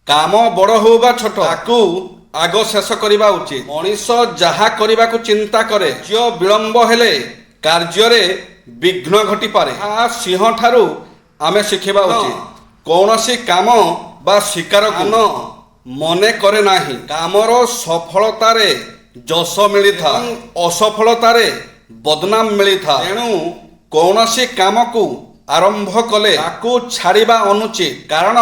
কাম বড় হো বা ছোট তাকু আগ শেষ করিবা উচিত। মଣିଷ যাহা କରିବାକୁ চিন্তা করে য বিଳମ୍ବ ହେଲେ କାର୍ଯ୍ୟରେ ବିଘ୍ନ ଘଟିପାରେ। ସିଂହ ଠାରୁ ଆମେ ଶିଖିବା ଉଚିତ। କୌଣସି କାମ ବା ଶିକାରକୁ ମନେ କରେ ନାହିଁ। କାମର ସଫଳତାରେ ଯଶ ମିଳିଥାଏ, ଅସଫଳତାରେ ବଦନାମ ମିଳିଥାଏ। ତେଣୁ କୌଣସି କାମକୁ ଆରମ୍ଭ କଲେ ତାକୁ ଛାଡ଼ିବା ଅନୁଚିତ, କାରଣ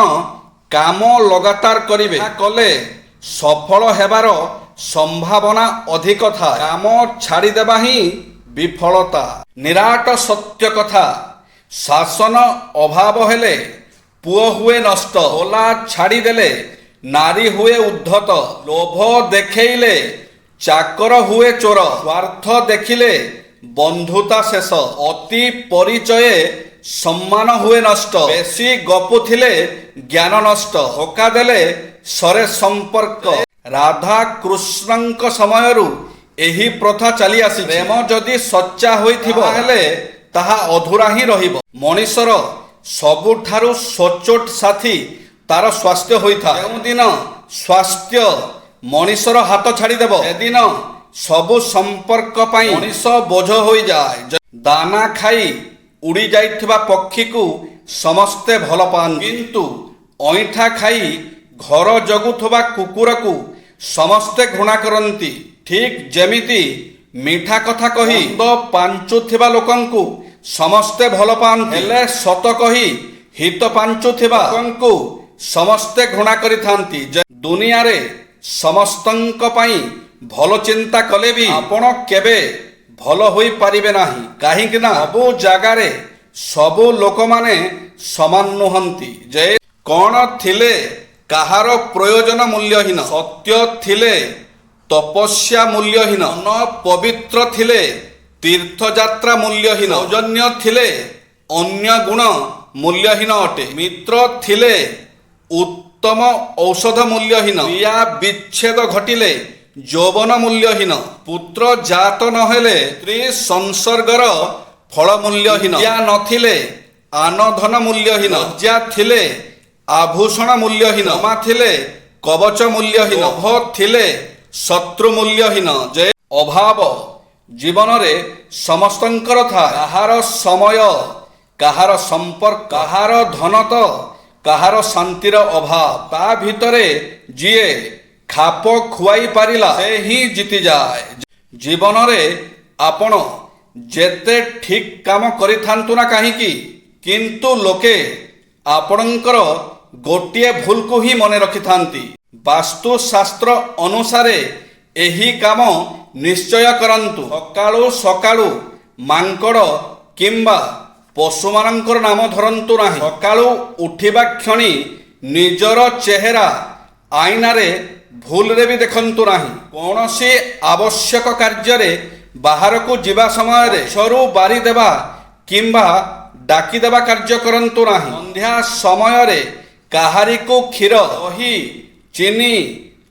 କାମ ଲଗାତାର କରିବେ କଲେ ସଫଳ ହେବାର ସମ୍ଭାବନା ଅଧିକ ଥାଏ। କାମ ଛାଡ଼ିଦେବା ହିଁ ବିଫଳତା। ନିରାଟ ସତ୍ୟ କଥା। ଶାସନ ଅଭାବ ହେଲେ ପୁଅ ହୁଏ ନଷ୍ଟ, ଓଲା ଛାଡ଼ିଦେଲେ ନାରୀ ହୁଏ ଉଦ୍ଧତ, ଲୋଭ ଦେଖେଇଲେ ଚାକର ହୁଏ ଚୋର, ସ୍ୱାର୍ଥ ଦେଖିଲେ ବନ୍ଧୁତା ଶେଷ, ଅତି ପରିଚୟ ସମ୍ମାନ ହୁଏ ନଷ୍ଟ, ବେଶୀ ଗପୁଥିଲେ ଜ୍ଞାନ ନଷ୍ଟ, ଧୋକା ଦେଲେ ସରେ ସମ୍ପର୍କ। ରାଧା କୃଷ୍ଣଙ୍କ ସମୟରୁ ଏହି ପ୍ରଥା ଚାଲି ଆସିଛି। ପ୍ରେମ ଯଦି ସଚ୍ଚା ହୋଇଥିବ ହେଲେ ତାହା ଅଧୁରା ହିଁ ରହିବ। ମଣିଷର ସବୁଠାରୁ ସଚ୍ଚୋଟ ସାଥୀ ତାର ସ୍ୱାସ୍ଥ୍ୟ ହୋଇଥାଏ। ଯେଉଁଦିନ ସ୍ୱାସ୍ଥ୍ୟ ମଣିଷର ହାତ ଛାଡ଼ିଦେବ ସେଦିନ ସବୁ ସମ୍ପର୍କ ପାଇଁ ମଣିଷ ବୋଝ ହୋଇଯାଏ। ଦାନା ଖାଇ ଉଡ଼ି ଯାଇଥିବା ପକ୍ଷୀକୁ ସମସ୍ତେ ଭଲ ପାଆନ୍ତି, କିନ୍ତୁ ଅଇଁଠା ଖାଇ ଘର ଜଗୁଥିବା କୁକୁରକୁ ସମସ୍ତେ ଘୃଣା କରନ୍ତି। ଠିକ୍ ଯେମିତି ମିଠା କଥା କହି ମନ୍ଦ ପାଞ୍ଚୁଥିବା ଲୋକଙ୍କୁ ସମସ୍ତେ ଭଲ ପାଆନ୍ତି, ହେଲେ ସତ କହି ହିତ ପାଞ୍ଚୁଥିବା ଲୋକଙ୍କୁ ସମସ୍ତେ ଘୃଣା କରିଥାନ୍ତି। ଦୁନିଆରେ ସମସ୍ତଙ୍କ ପାଇଁ ଭଲ ଚିନ୍ତା କଲେ ବି ଆପଣ କେବେ ଭଲ ହୋଇପାରିବେ ନାହିଁ, କାହିଁକି ନା ସବୁ ଜାଗାରେ ସବୁ ଲୋକମାନେ ସମାନ ନୁହନ୍ତି। ଯେ କ'ଣ ଥିଲେ କାହାର ପ୍ରୟୋଜନ ମୂଲ୍ୟହୀନ, ସତ୍ୟ ଥିଲେ ତପସ୍ୟା ମୂଲ୍ୟହୀନ, ମନ ପବିତ୍ର ଥିଲେ ତୀର୍ଥଯାତ୍ରା ମୂଲ୍ୟହୀନ, ସୌଜନ୍ୟ ଥିଲେ ଅନ୍ୟ ଗୁଣ ମୂଲ୍ୟହୀନ ଅଟେ, ମିତ୍ର ଥିଲେ ଉତ୍ତମ ଔଷଧ ମୂଲ୍ୟହୀନ, କ୍ରିୟା ବିଚ୍ଛେଦ ଘଟିଲେ ଯୌବନ ମୂଲ୍ୟହୀନ, ପୁତ୍ର ଜାତ ନହେଲେ ସ୍ତ୍ରୀ ସଂସର୍ଗର ଫଳ ମୂଲ୍ୟହୀନ, ବିଦ୍ୟା ନଥିଲେ ଆନ ଧନ ମୂଲ୍ୟହୀନ, ଲଜ୍ଜା ଥିଲେ ଆଭୂଷଣ ମୂଲ୍ୟହୀନ, କ୍ଷମା ଥିଲେ କବଚ ମୂଲ୍ୟହୀନ, ଲୋଭ ଥିଲେ ଶତ୍ରୁ ମୂଲ୍ୟହୀନ। ଯେ ଅଭାବ ଜୀବନରେ ସମସ୍ତଙ୍କର ଥାଏ। କାହାର ସମୟ, କାହାର ସମ୍ପର୍କ, କାହାର ଧନ ତ କାହାର ଶାନ୍ତିର ଅଭାବ। ତା ଭିତରେ ଯିଏ ଖାପ ଖୁଆଇ ପାରିଲା ସେ ହିଁ ଜିତିଯାଏ। ଜୀବନରେ ଆପଣ ଯେତେ ଠିକ୍ କାମ କରିଥାନ୍ତୁ ନା କାହିଁକି, କିନ୍ତୁ ଲୋକେ ଆପଣଙ୍କର ଗୋଟିଏ ଭୁଲକୁ ହିଁ ମନେ ରଖିଥାନ୍ତି। ବାସ୍ତୁଶାସ୍ତ୍ର ଅନୁସାରେ ଏହି କାମ ନିଶ୍ଚୟ କରନ୍ତୁ। ସକାଳୁ ସକାଳୁ ମାଙ୍କଡ଼ କିମ୍ବା ପଶୁମାନଙ୍କର ନାମ ଧରନ୍ତୁ ନାହିଁ। ସକାଳୁ ଉଠିବା କ୍ଷଣି ନିଜର ଚେହେରା ଆଇନାରେ ଭୁଲରେ ବି ଦେଖନ୍ତୁ ନାହିଁ। କୌଣସି ଆବଶ୍ୟକ କାର୍ଯ୍ୟରେ ବାହାରକୁ ଯିବା ସମୟରେ ସରୁ ବାରି ଦେବା କିମ୍ବା ଡାକିଦେବା କାର୍ଯ୍ୟ କରନ୍ତୁ ନାହିଁ। ସନ୍ଧ୍ୟା ସମୟରେ କାହାରିକୁ କ୍ଷୀର, ଦହି, ଚିନି,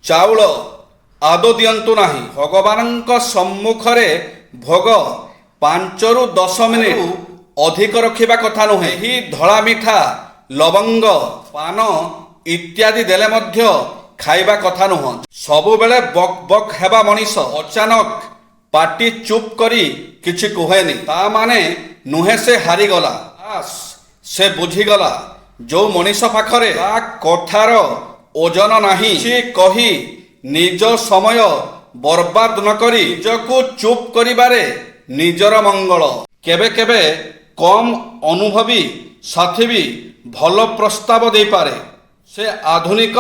ଚାଉଳ ଆଦୌ ଦିଅନ୍ତୁ ନାହିଁ। ଭଗବାନଙ୍କ ସମ୍ମୁଖରେ ଭୋଗ 5ରୁ 10 ମିନିଟ୍ ଅଧିକ ରଖିବା କଥା ନୁହେଁ। ଏହି ଧଳା ମିଠା, ଲବଙ୍ଗ, ପାନ ଇତ୍ୟାଦି ଦେଲେ ମଧ୍ୟ ଖାଇବା କଥା ନୁହଁ। ସବୁବେଳେ ବକ୍ ବକ୍ ହେବା ମଣିଷ ଅଚାନକ ପାଟି ଚୁପ୍ କରି କିଛି କୁହେନି, ତା ମାନେ ନୁହେଁ ସେ ହାରିଗଲା। ସେ ବୁଝିଗଲା ଯୋଉ ମଣିଷ ପାଖରେ ତା କଥାର ଓଜନ ନାହିଁ, କିଛି କହି ନିଜ ସମୟ ବର୍ବାଦ ନକରି ନିଜକୁ ଚୁପ୍ କରିବାରେ ନିଜର ମଙ୍ଗଳ। କେବେ କେବେ କମ୍ ଅନୁଭବୀ ସାଥୀ ବି ଭଲ ପ୍ରସ୍ତାବ ଦେଇପାରେ। ସେ ଆଧୁନିକ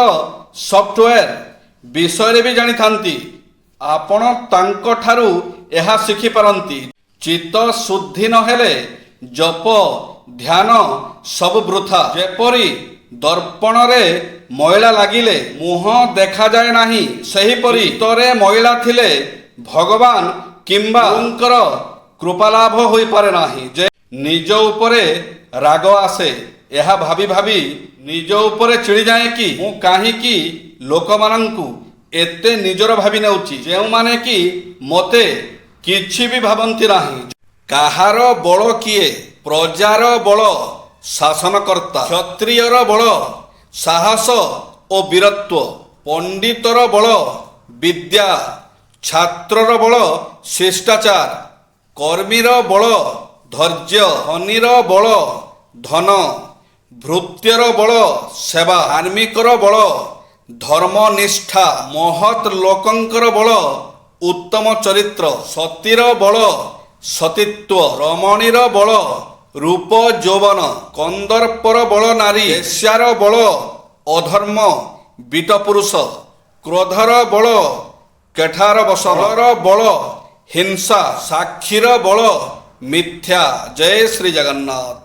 ସଫ୍ଟୱେର୍ ବିଷୟରେ ବି ଜାଣିଥାନ୍ତି। ଆପଣ ତାଙ୍କଠାରୁ ଏହା ଶିଖିପାରନ୍ତି। ଚିତ୍ତ ଶୁଦ୍ଧି ନହେଲେ ଜପ ଧ୍ୟାନ ସବୁ ବୃଥା। ଯେପରି ଦର୍ପଣରେ ମଇଳା ଲାଗିଲେ ମୁହଁ ଦେଖାଯାଏ ନାହିଁ, ସେହିପରି ଭିତରେ ମଇଳା ଥିଲେ ଭଗବାନ କିମ୍ବା ଗୁରୁଙ୍କର କୃପାଲାଭ ହୋଇପାରେ ନାହିଁ। ଯେ ନିଜ ଉପରେ ରାଗ ଆସେ, ଏହା ଭାବି ଭାବି ନିଜ ଉପରେ ଚିଡ଼ିଯାଏ କି ମୁଁ କାହିଁକି ଲୋକମାନଙ୍କୁ ଏତେ ନିଜର ଭାବି ନେଉଛି, ଯେଉଁମାନେ କି ମୋତେ କିଛି ବି ଭାବନ୍ତି ନାହିଁ। କାହାର ବଳ କିଏ? ପ୍ରଜାର ବଳ ଶାସନକର୍ତ୍ତା, କ୍ଷତ୍ରିୟର ବଳ ସାହସ ଓ ବୀରତ୍ୱ। ପଣ୍ଡିତର ବଳ ବିଦ୍ୟା, ଛାତ୍ରର ବଳ ଶିଷ୍ଟାଚାର, କର୍ମୀର ବଳ ଧୈର୍ଯ୍ୟ, ଧନୀର ବଳ ଧନ, ଭୃତ୍ୟର ବଳ ସେବା, ଧାର୍ମିକର ବଳ ଧର୍ମନିଷ୍ଠା, ମହତ୍ ଲୋକଙ୍କର ବଳ ଉତ୍ତମ ଚରିତ୍ର, ସତୀର ବଳ ସତୀତ୍ୱ, ରମଣୀର ବଳ ରୂପ ଯୌବନ, କନ୍ଦର୍ପର ବଳ ନାରୀ, ବେଶ୍ୟାର ବଳ ଅଧର୍ମ ବିଟପୁରୁଷ, କ୍ରୋଧର ବଳ କେଠାର ବଶର ବଳ ହିଂସା, ସାକ୍ଷୀର ବଳ ମିଥ୍ୟା। ଜୟ ଶ୍ରୀ ଜଗନ୍ନାଥ।